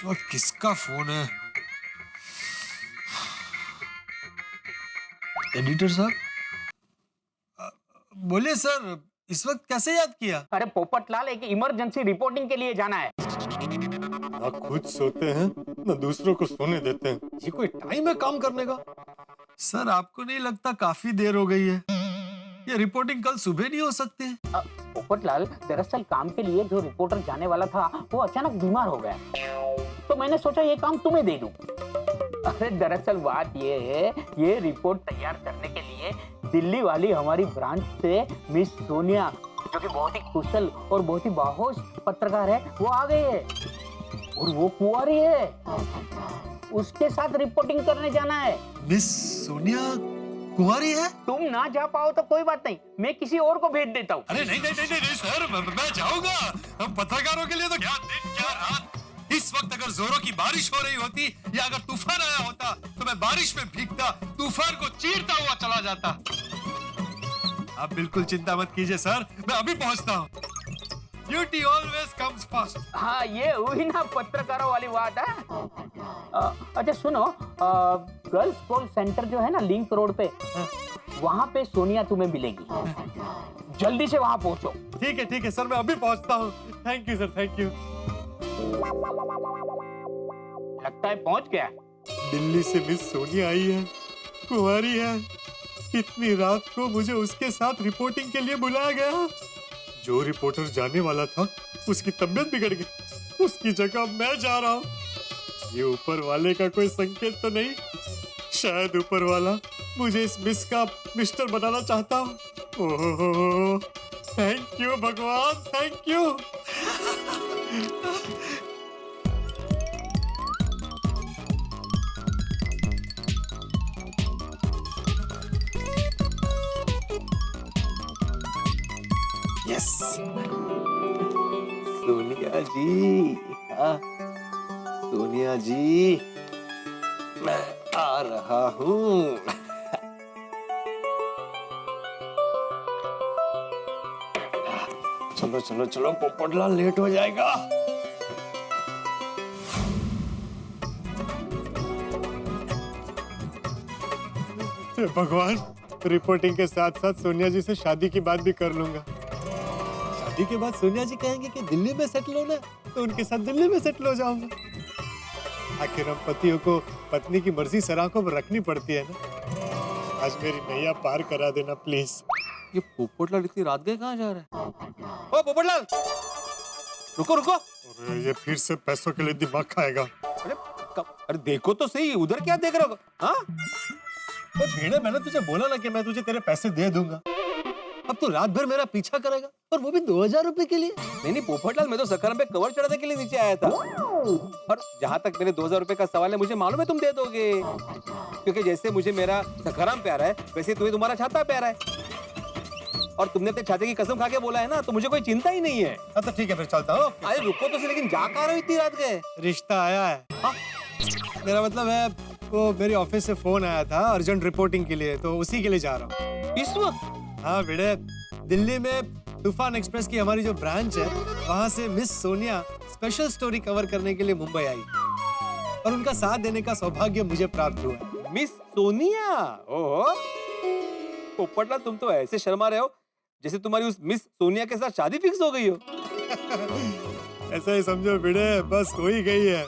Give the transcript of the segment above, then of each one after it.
इस वक्त किसका फोन है? एडिटर साहब, बोलिए सर, इस वक्त कैसे याद किया? अरे पोपटलाल, एक इमरजेंसी रिपोर्टिंग के लिए जाना है। ना खुद सोते हैं ना दूसरों को सोने देते हैं। ये कोई टाइम है काम करने का? सर, आपको नहीं लगता काफी देर हो गई है? ये रिपोर्टिंग कल सुबह नहीं हो सकती? पोपटलाल, दरअसल काम के लिए जो रिपोर्टर जाने वाला था वो अचानक बीमार हो गया, तो मैंने सोचा ये काम तुम्हें दे दूं। अरे दरअसल बात ये है, ये रिपोर्ट तैयार करने के लिए दिल्ली वाली हमारी ब्रांच से मिस सोनिया, जो कि बहुत ही कुशल और बहुत ही बाहोश पत्रकार है, वो आ गई है और वो कुंवारी है। उसके साथ रिपोर्टिंग करने जाना है। मिस सोनिया कुंवारी है? तुम ना जा पाओ तो कोई बात नहीं, मैं किसी और को भेज देता हूँ। अरे नहीं नहीं नहीं नहीं सर, मैं जाऊंगा। हम पत्रकारों के लिए तो क्या दिन क्या रात। इस वक्त अगर जोरों की बारिश हो रही होती या अगर तूफान आया होता तो मैं बारिश में भीगता, तूफान को चीरता हुआ चला जाता। आप बिल्कुल चिंता मत कीजिए सर, मैं अभी पहुंचता हूँ। Duty always comes first. हाँ, ये हुई ना पत्रकारों वाली बात है। अच्छा सुनो, गर्ल्स कॉल सेंटर जो है ना लिंक रोड पे, वहाँ पे सोनिया तुम्हें मिलेगी। जल्दी से वहाँ पहुँचो। ठीक है सर, मैं अभी पहुंचता हूँ। Thank you sir, thank you. लगता है पहुँच गया। दिल्ली से मिस सोनिया आई है, कुंवारी है। इतनी रात को मुझे उसके साथ रिपोर्टिंग के लिए बुलाया गया। जो रिपोर्टर जाने वाला था उसकी तबीयत बिगड़ गई, उसकी जगह मैं जा रहा हूँ। ये ऊपर वाले का कोई संकेत तो नहीं? शायद ऊपर वाला मुझे इस मिस का मिस्टर बनाना चाहता हूँ। ओह, थैंक यू भगवान, थैंक यू। यस, सोनिया जी, सोनिया जी, मैं आ रहा हूँ। चलो चलो चलो, पोपटलाल लेट हो जाएगा। भगवान, रिपोर्टिंग के साथ साथ सोनिया जी से शादी की बात भी कर लूंगा। शादी के बाद सोनिया जी कहेंगे कि दिल्ली में सेटल होना, तो उनके साथ दिल्ली में सेटल हो जाऊंगा। आखिर हम पतियों को पत्नी की मर्जी सर आंखों पर रखनी पड़ती है ना। आज मेरी नैया पार करा देना प्लीज। ये पोपटलाल इतनी रात गए कहाँ जा रहा है? ओ पोपटलाल, रुको रुको। अरे ये फिर से पैसों के लिए दिमाग खाएगा। अरे देखो तो सही, उधर क्या देख रहे हो? हाँ? तो भीड़े, मैंने तुझे बोला ना कि मैं तुझे तेरे पैसे दे दूंगा। अब तू रात भर मेरा पीछा करेगा, और वो भी 2000 रुपए के लिए? नहीं पोपटलाल, मैं तो सखाराम पे कवर चढ़ाने के लिए नीचे आया था। और जहाँ तक मेरे 2000 रुपए का सवाल है, मुझे मालूम है तुम दे दोगे, क्योंकि जैसे मुझे मेरा सखाराम प्यारा है वैसे तुम्हें तुम्हारा छाता प्यारा है। और तुमने अपने छाते की कसम खा के बोला है ना, तो मुझे कोई चिंता ही नहीं है। तो ठीक है, फिर चलता हूँ। अरे रुको तो सही, लेकिन जा कहाँ रहे हो इतनी रात गए? रिश्ता आया है। हाँ? मेरा मतलब है, वो मेरी ऑफिस से फोन आया था अर्जेंट रिपोर्टिंग के लिए, तो उसी के लिए जा रहा हूँ इस वक्त? हाँ बेटे, दिल्ली में तूफान एक्सप्रेस की हमारी जो ब्रांच है, वहाँ से miss Sonia special story cover करने के लिए मुंबई आई, और उनका साथ देने का सौभाग्य मुझे प्राप्त हुआ। मिस सोनिया? ओहो पोपटलाल, तुम तो ऐसे शर्मा रहे हो जैसे तुम्हारी उस मिस सोनिया के साथ शादी फिक्स हो गई हो। ऐसा ही समझो बेटे, बस हो ही गई है।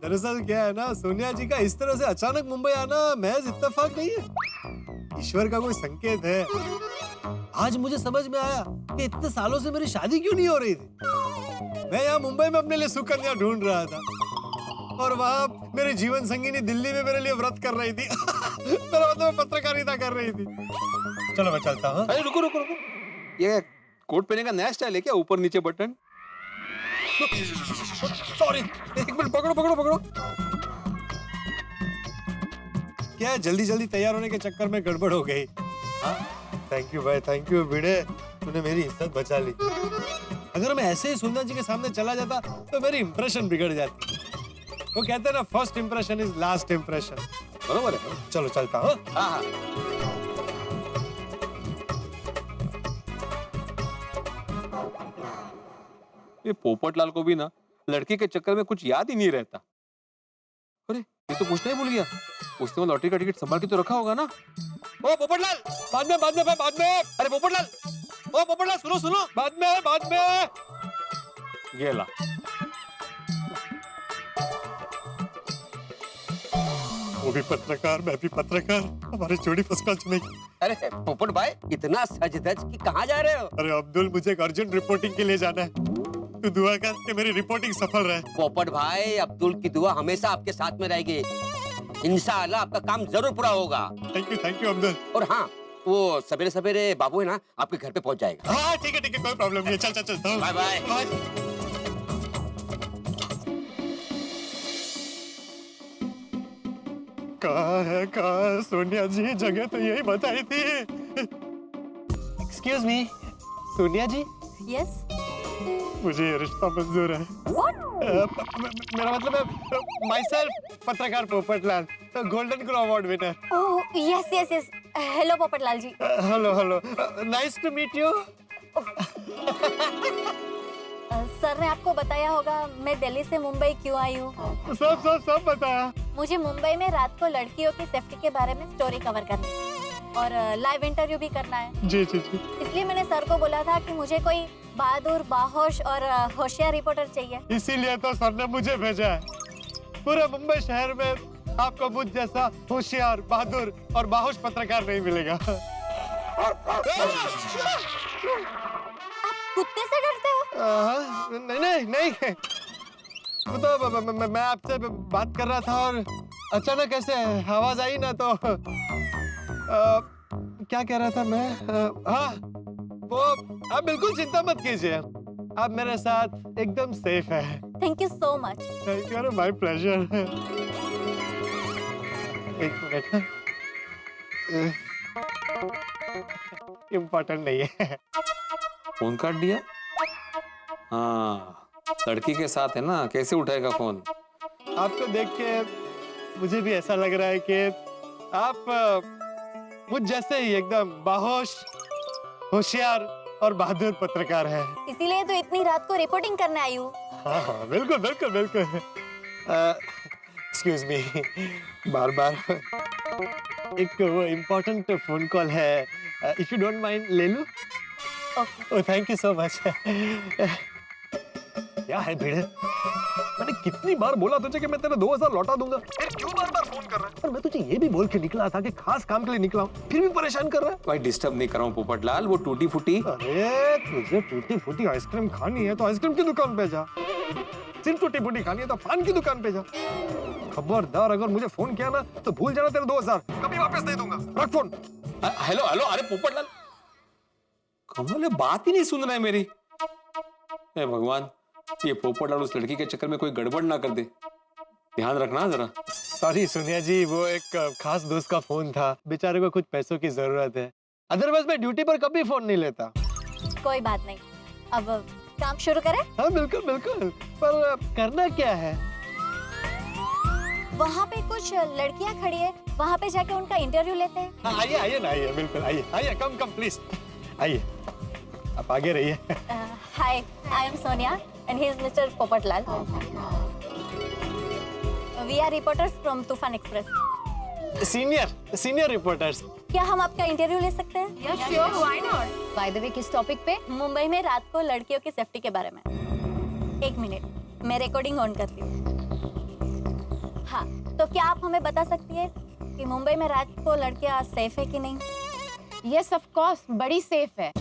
दरअसल क्या है ना, सोनिया जी का इस तरह से अचानक मुंबई आना महज इत्तेफाक नहीं है, ईश्वर का कोई संकेत है। आज मुझे समझ में आया कि इतने सालों से मेरी शादी क्यों नहीं हो रही थी। मैं यहाँ मुंबई में अपने लिए सुकन्या ढूंढ रहा था, और वहाँ मेरी जीवन संगिनी दिल्ली में मेरे लिए व्रत कर रही थी। मेरा मतलब पत्रकारिता कर रही थी। चलो मैं चलता हूँ। अरे रुको रुको रुको, ये कोट पहने का नया स्टाइल है क्या, ऊपर नीचे बटन? सॉरी, एक मिनट, पकड़ो पकड़ो पकड़ो। क्या है, जल्दी जल्दी तैयार होने के चक्कर में गड़बड़ हो गई। थैंक यू भाई, थैंक यू भिड़े, तूने मेरी इज्जत बचा ली। अगर मैं ऐसे ही सुंदर जी के सामने चला जाता तो मेरी इंप्रेशन बिगड़ जाती। वो कहते हैं ना, first impression is last impression. बरोबर है। चलो चलता हूँ। हाँ। ये पोपटलाल को भी ना लड़की के चक्कर में कुछ याद ही नहीं रहता। अरे ये तो पूछना ही भूल गया, उसने वो लॉटरी का टिकट संभाल के तो रखा होगा ना। ओ पोपटलाल, बाद में बाद में। अरे पोपटलाल, ओ पोपटलाल, सुनो सुनो, बाद में। गेला। वो भी पत्रकार, मैं भी पत्रकार, हमारी जोड़ी फर्स्ट क्लास चलेगी। अरे पोपट भाई, इतना सज धज कि कहाँ जा रहे हो? अरे अब्दुल, मुझे एक अर्जेंट रिपोर्टिंग के लिए जाना है, तू दुआ कर कि मेरी रिपोर्टिंग सफल रहे। पोपट भाई, अब्दुल की दुआ हमेशा आपके साथ में रहेगी। इंशाअल्लाह आपका काम जरूर पूरा होगा। Thank you Abdul. और हाँ, वो सवेरे सवेरे बाबू है ना, आपके घर पे पहुंच जाएगा। हाँ ठीक है, कोई प्रॉब्लम नहीं है। चल। Bye bye. कहाँ है सोनिया जी? जगह तो यही बताई थी। Excuse me, Sonia ji. Yes. मुझे ये रिश्ता मंजूर है। मेरा मतलब है माई सेल्फ, पत्रकार Popatlal, golden crow award winner. Oh yes. Hello Popatlal ji. Hello, nice to meet you. Sir ने आपको बताया होगा मैं दिल्ली से मुंबई क्यों आई हूँ। सब बताया। मुझे मुंबई में रात को लड़कियों की सेफ्टी के बारे में स्टोरी कवर करनी है और लाइव इंटरव्यू भी करना है। जी। इसलिए मैंने सर को बोला था कि मुझे कोई बहादुर, बाहोश और होशियार रिपोर्टर चाहिए। इसीलिए तो सर ने मुझे भेजा है। पूरे मुंबई शहर में आपको मुझ जैसा होशियार, बहादुर और बाहोश पत्रकार नहीं मिलेगा। कुत्ते से डरते हो? नहीं। वो तो मैं आपसे बात कर रहा था और अचानक ऐसे आवाज आई ना, तो क्या कह रहा था मैं? हाँ, वो आप बिल्कुल चिंता मत कीजिए, आप मेरे साथ एकदम सेफ है। Thank you so much. Thank you, my pleasure. एक मिनट, इम्पोर्टेंट नहीं है। फोन काट दिया। हाँ, लड़की के साथ है ना, कैसे उठाएगा फोन? आपको देख के मुझे भी ऐसा लग रहा है कि आप मुझ जैसे ही एकदम बाहोश, होशियार और बहादुर पत्रकार है। इसीलिए तो इतनी रात को रिपोर्टिंग करने आई हूँ। हाँ, बिल्कुल। एक्सक्यूज मी, बार एक वो इम्पोर्टेंट फोन कॉल है, इफ यू डोंट माइंड ले लूं? Okay. Oh thank you so much. क्या है भिड़े, मैंने कितनी बार बोला तुझे कि मैं तेरे 2000 लौटा दूंगा, फिर क्यों बार फोन कर रहा है? और मैं तुझे ये भी बोल के निकला था कि खास काम के लिए निकला हूँ, फिर भी परेशान कर रहा है। भाई डिस्टर्ब नहीं कर रहा हूँ पोपटलाल, वो टूटी फूटी। अरे तुझे टूटी फूटी आइसक्रीम खानी है तो आइसक्रीम की दुकान पे जा, सिर्फ टूटी फूटी खानी है तो पान की दुकान पे जा। खबरदार अगर मुझे फोन किया ना तो भूल जाना तेरे 2000 कभी वापस नहीं दूंगा। रख फोन। हेलो, अरे पोपटलाल, कमल बात ही नहीं सुन रहा है मेरी। हे भगवान, ये पोपटलाल उस लड़की के चक्कर में कोई गड़बड़ ना कर दे, ध्यान रखना जरा। सॉरी सोनिया जी, वो एक खास दोस्त का फोन था, बेचारे को कुछ पैसों की जरूरत है, अदरवाइज मैं ड्यूटी पर कभी फोन नहीं लेता। कोई बात नहीं, अब काम शुरू करें? हाँ बिल्कुल, पर करना क्या है? वहाँ पे कुछ लड़कियाँ खड़ी है, वहाँ पे जाके उनका इंटरव्यू लेते हैं। हाँ, आइए ना, आइए, बिल्कुल आइए, कम प्लीज आइए, आप आगे रहिए। Hi, I am Sonia and he is Mr. Popatlalal. We are reporters from Tufan Express. Senior reporters. क्या हम आपका इंटरव्यू ले सकते हैं? Yeah, sure, why not? By the way, किस टॉपिक पे? मुंबई में रात को लड़कियों की सेफ्टी के बारे में। एक मिनट, मैं रिकॉर्डिंग ऑन करती हूँ। हाँ, तो क्या आप हमें बता सकती है कि मुंबई में रात को लड़कियाँ सेफ है कि नहीं? Yes, of course, बड़ी सेफ है।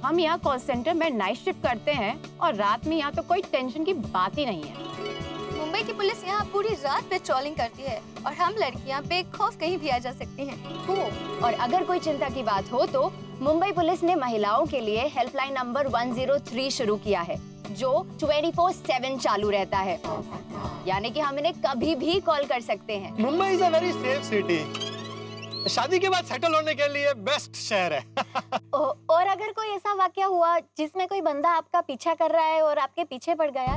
हम यहाँ कॉल सेंटर में नाइट शिफ्ट करते हैं और रात में यहाँ तो कोई टेंशन की बात ही नहीं है। मुंबई की पुलिस यहाँ पूरी रात पेट्रोलिंग करती है और हम लड़कियाँ बेखौफ कहीं भी आ जा सकती हैं। और अगर कोई चिंता की बात हो तो मुंबई पुलिस ने महिलाओं के लिए हेल्पलाइन नंबर 103 शुरू किया है, जो 24/7 चालू रहता है, यानी कि हम इन्हें कभी भी कॉल कर सकते हैं। Mumbai is a very safe city, शादी के बाद सेटल होने के लिए बेस्ट शहर है। और अगर कोई ऐसा वाकया हुआ जिसमें कोई बंदा आपका पीछा कर रहा है और आपके पीछे पड़ गया,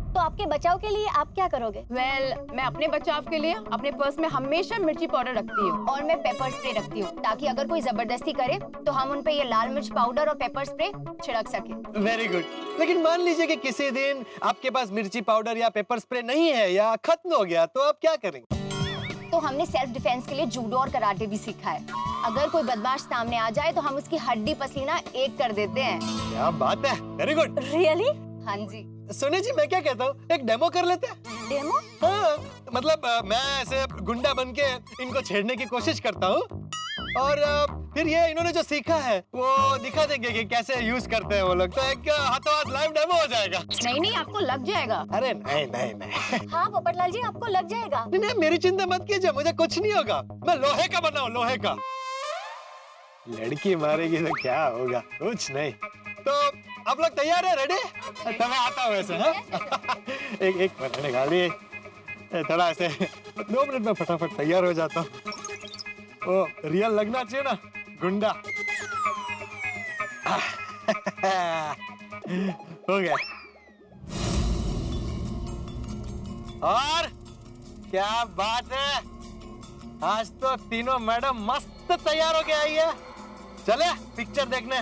तो आपके बचाव के लिए आप क्या करोगे? वेल, मैं अपने बचाव के लिए अपने पर्स में हमेशा मिर्ची पाउडर रखती हूँ और मैं पेपर स्प्रे रखती हूँ, ताकि अगर कोई जबरदस्ती करे तो हम उन पे ये लाल मिर्च पाउडर और पेपर स्प्रे छिड़क सके। Very good. लेकिन मान लीजिए कि किसी दिन आपके पास मिर्ची पाउडर या पेपर स्प्रे नहीं है या खत्म हो गया, तो आप क्या करेंगे? तो हमने सेल्फ डिफेंस के लिए जूडो और कराटे भी सीखा है। अगर कोई बदमाश सामने आ जाए तो हम उसकी हड्डी पसीना एक कर देते हैं। क्या बात है, वेरी गुड। रियली? हाँ जी। सोनिया जी, मैं क्या कहता हूँ, एक डेमो कर लेते हैं। डेमो? हाँ, मतलब मैं ऐसे गुंडा बन के इनको छेड़ने की कोशिश करता हूँ और फिर ये इन्होंने जो सीखा है वो दिखा देंगे कि कैसे यूज करते हैं वो लोग। तो एक हाथों हाथ लाइव डेमो हो जाएगा। नहीं, आपको लग जाएगा। अरे नहीं। हाँ पोपटलाल जी, आपको लग जाएगा। नहीं, मेरी चिंता मत कीजिए, मुझे कुछ नहीं होगा। मैं लोहे का बना हूँ, लोहे का। लड़की मारेगी तो क्या होगा, कुछ नहीं। तो आप लोग तैयार है? रेडी? तो मैं आता हूँ ऐसे। हाँ? एक मिनट निकालिए, थोड़ा ऐसे 2 मिनट में फटाफट तैयार हो जाता हूँ। ओ रियल लगना चाहिए ना, गुंडा। हो गया। और क्या बात है, आज तो तीनों मैडम मस्त तैयार हो के आई है। चले पिक्चर देखने,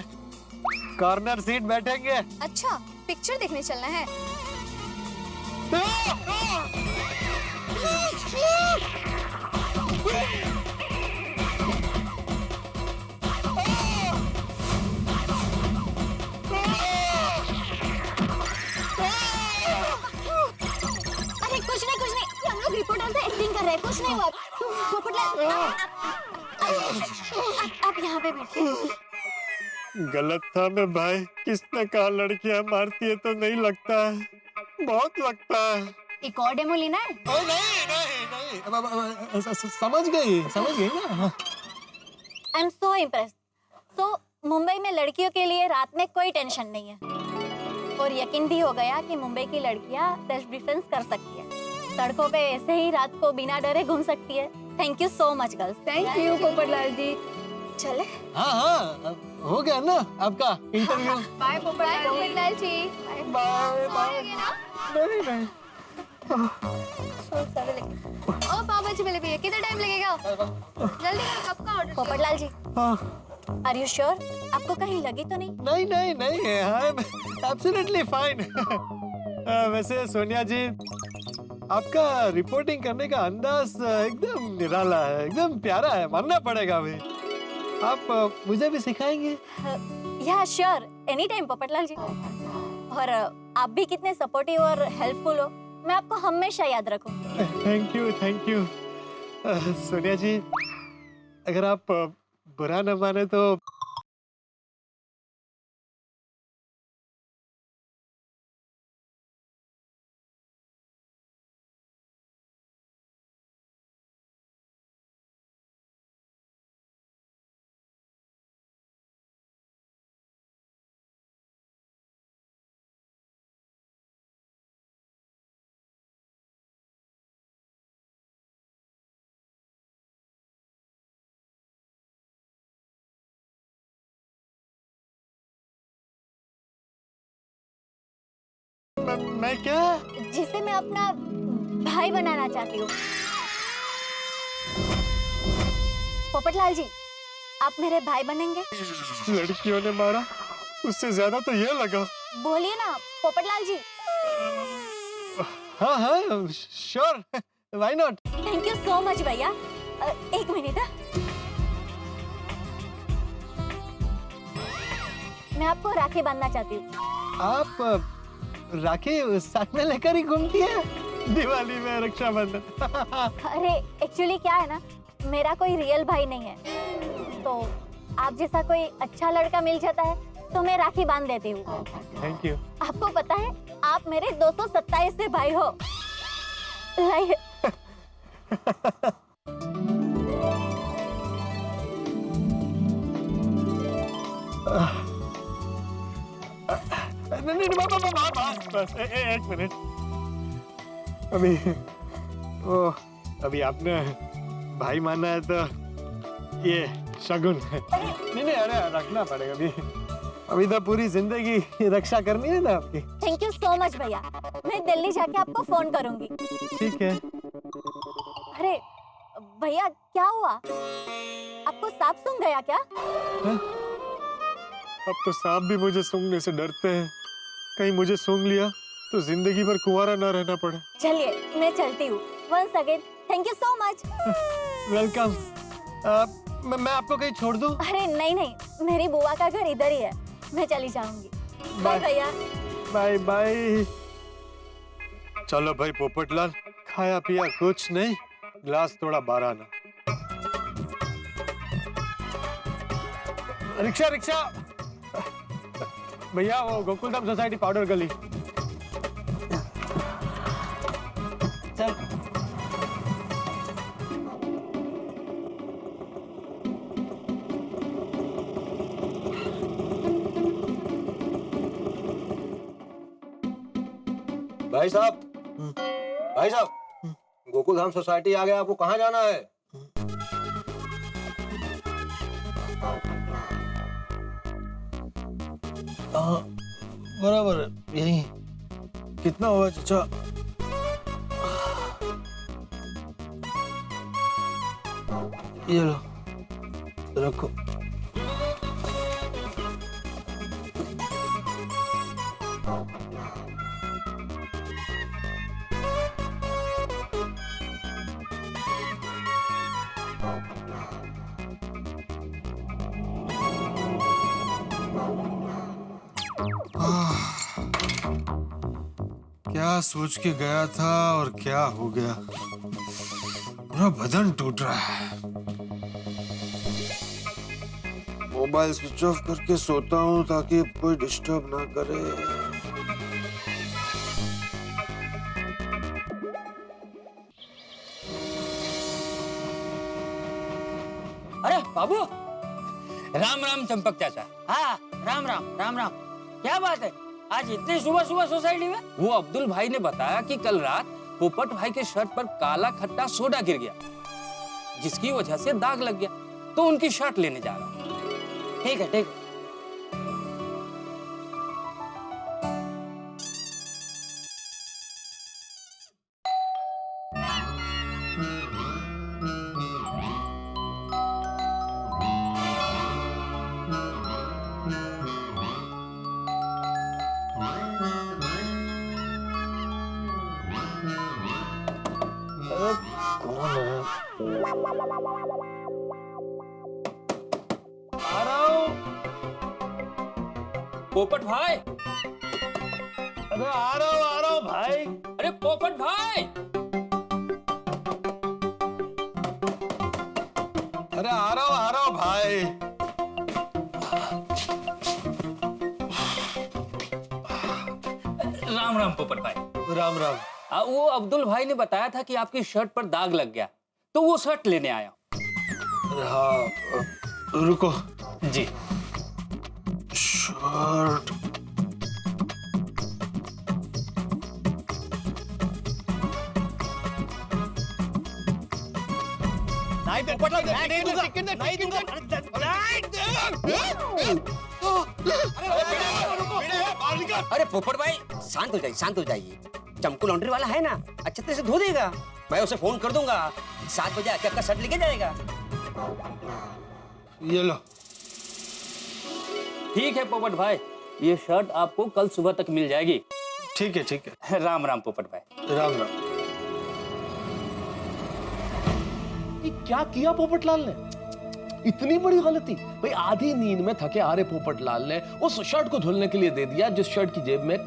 कॉर्नर सीट बैठेंगे। अच्छा, पिक्चर देखने चलना है। अरे कुछ नहीं, हम लोग रिपोर्टर से एक्टिंग कर रहे हैं, कुछ नहीं हुआ। पोपटलाल, आप यहाँ पे बैठिए। गलत था मैं भाई, किसने कहा लड़कियां मारती है, तो नहीं लगता है, बहुत लगता है। एक और डेमो लेना है? ओ नहीं, समझ गई ना। I am so impressed. So Mumbai में लड़कियों के लिए रात में कोई टेंशन नहीं है और यकीन भी हो गया कि मुंबई की लड़कियां सेल्फ डिफेंस कर सकती है, सड़कों पे ऐसे ही रात को बिना डरे घूम सकती है। Thank you so much girls. Thank you Popatlal ji. चले? हाँ, हो गया ना आपका interview. Bye Popatlal ji. Bye. नहीं। ओ पापा जी, पहले भैया कितना टाइम लगेगा? जल्दी करो, कब का ऑर्डर? पोपटलाल जी, हाँ। Are you sure? आपको कहीं लगी तो नहीं? नहीं, आई एम एब्सोल्युटली फाइन। वैसे सोनिया जी, आपका रिपोर्टिंग करने का अंदाज एकदम निराला है, एकदम प्यारा है, मानना पड़ेगा भाई। आप मुझे भी सिखाएंगे? या श्योर, एनी टाइम पोपटलाल जी। और आप भी कितने सपोर्टिव और हेल्पफुल हो, मैं आपको हमेशा याद रखूंगी। Thank you. सोनिया जी, अगर आप बुरा न माने तो मैं क्या? जिसे मैं अपना भाई बनाना चाहती हूँ। पोपटलाल जी, आप मेरे भाई बनेंगे? लड़कियों ने मारा, उससे ज्यादा तो ये लगा। बोलिए ना पोपटलाल जी। हाँ, sure, why not. Thank you so much भैया। एक मिनट। मैं आपको राखी बांधना चाहती हूँ। आप राखी साथ में लेकर ही घूमती है दिवाली में, रक्षाबंधन? अरे एक्चुअली क्या है ना, मेरा कोई रियल भाई नहीं है, तो आप जैसा कोई अच्छा लड़का मिल जाता है तो मैं राखी बांध देती हूँ। Thank you. आपको पता है, आप मेरे 227 भाई हो। लाइए। नहीं, बस एक मिनट। अभी आपने भाई माना है तो ये शगुन है। नहीं, अरे रखना पड़ेगा अभी। अभी तो पूरी जिंदगी रक्षा करनी है ना आपकी। थैंक यू सो मच भैया, मैं दिल्ली जाके आपको फोन करूंगी। ठीक है। अरे भैया क्या हुआ, आपको सांप सूंघ गया क्या? अब तो सांप भी मुझे सूंघने से डरते हैं, कहीं मुझे सूंघ लिया तो जिंदगी भर कुंवारा ना रहना पड़े। चलिए मैं चलती हूँ। Once again thank you so much. Welcome. मैं आपको कहीं छोड़ दूं? अरे नहीं नहीं, मेरी बुआ का घर इधर ही है, मैं चली जाऊंगी। बाय भैया। Bye bye. चलो भाई पोपटलाल, खाया पिया कुछ नहीं, ग्लास थोड़ा बारह ना। रिक्शा रिक्शा भैया, वो गोकुलधाम सोसाइटी पाउडर गली। चल। भाई साहब, भाई साहब, गोकुलधाम सोसाइटी आ गया, आपको कहाँ जाना है? बराबर यही। कितना हुआ चाचा? ये लो, रखो। क्या सोच के गया था और क्या हो गया, पूरा बदन टूट रहा है। मोबाइल स्विच ऑफ करके सोता हूँ ताकि कोई डिस्टर्ब ना करे। अरे बाबू, राम राम चंपक चाचा। हाँ राम राम राम राम। क्या बात है, आज इतनी सुबह सुबह सोसाइटी में? वो अब्दुल भाई ने बताया कि कल रात पोपट भाई के शर्ट पर काला खट्टा सोडा गिर गया, जिसकी वजह से दाग लग गया, तो उनकी शर्ट लेने जा रहा हूँ। ठीक है ठीक। आ रहा हूँ। पोपट भाई, अरे आ रहा हूँ भाई। अरे पोपट भाई, अरे आ रहा हूँ भाई। राम राम पोपट भाई। राम राम। वो अब्दुल भाई ने बताया था कि आपकी शर्ट पर दाग लग गया, तो वो शर्ट लेने आया। हाँ रुको जी। शर्ट। अरे पोपट भाई, शांत हो जाइए, शांत हो जाइए। चमकू लॉन्ड्री वाला है ना, अच्छे तरह से धो देगा। मैं उसे फोन कर दूंगा, 7 बजे आके आपका शर्ट लेके जाएगा। ये लो। ठीक है पोपट भाई, ये शर्ट आपको कल सुबह तक मिल जाएगी। ठीक है ठीक है। राम राम पोपट भाई। राम राम। ये क्या किया पोपटलाल ने? इतनी बड़ी गलती भाई। आधी नींद में थके आ रहे पोपटलाल ने उस शर्ट को धुलने के लिए दे दिया जिस शर्ट की जेब में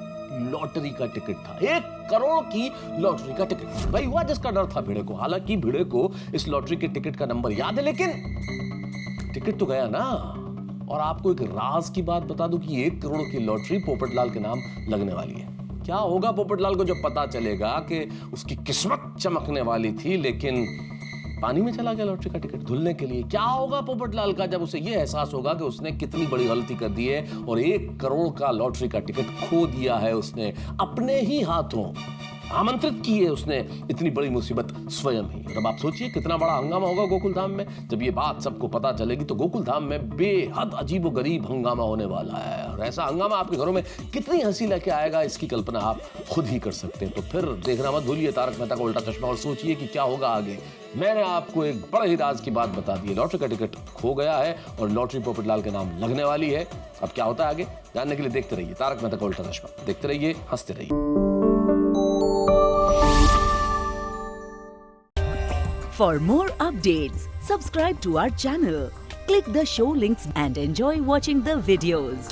लॉटरी का टिकट था। 1 करोड़ की लॉटरी का टिकट। भाई हुआ जिसका डर था भिड़े को। हालांकि भिड़े को इस लॉटरी के टिकट का नंबर याद है, लेकिन टिकट तो गया ना। और आपको एक राज की बात बता दूं कि 1 करोड़ की लॉटरी पोपटलाल के नाम लगने वाली है। क्या होगा पोपटलाल को जब पता चलेगा कि उसकी किस्मत चमकने वाली थी लेकिन पानी में चला गया लॉटरी का टिकट धुलने के लिए? क्या होगा पोपटलाल का जब उसे यह एहसास होगा कि उसने कितनी बड़ी गलती कर दी है और 1 करोड़ का लॉटरी का टिकट खो दिया है उसने अपने ही हाथों। आमंत्रित की है उसने इतनी बड़ी मुसीबत स्वयं ही। और अब आप सोचिए कितना बड़ा हंगामा होगा गोकुल धाम में जब ये बात सबको पता चलेगी। तो गोकुल धाम में बेहद अजीबोगरीब हंगामा होने वाला है, और ऐसा हंगामा आपके घरों में कितनी हंसी लेके आएगा इसकी कल्पना आप खुद ही कर सकते हैं। तो फिर देखना मत भूलिए तारक मेहता का उल्टा चश्मा और सोचिए कि क्या होगा आगे। मैंने आपको एक बड़े ही राज की बात बता दी है, लॉटरी का टिकट खो गया है और लॉटरी पोपटलाल के नाम लगने वाली है। अब क्या होता है आगे जानने के लिए देखते रहिए तारक मेहता का उल्टा चश्मा। देखते रहिए, हंसते रहिए। For more updates, subscribe to our channel, click the show links and enjoy watching the videos.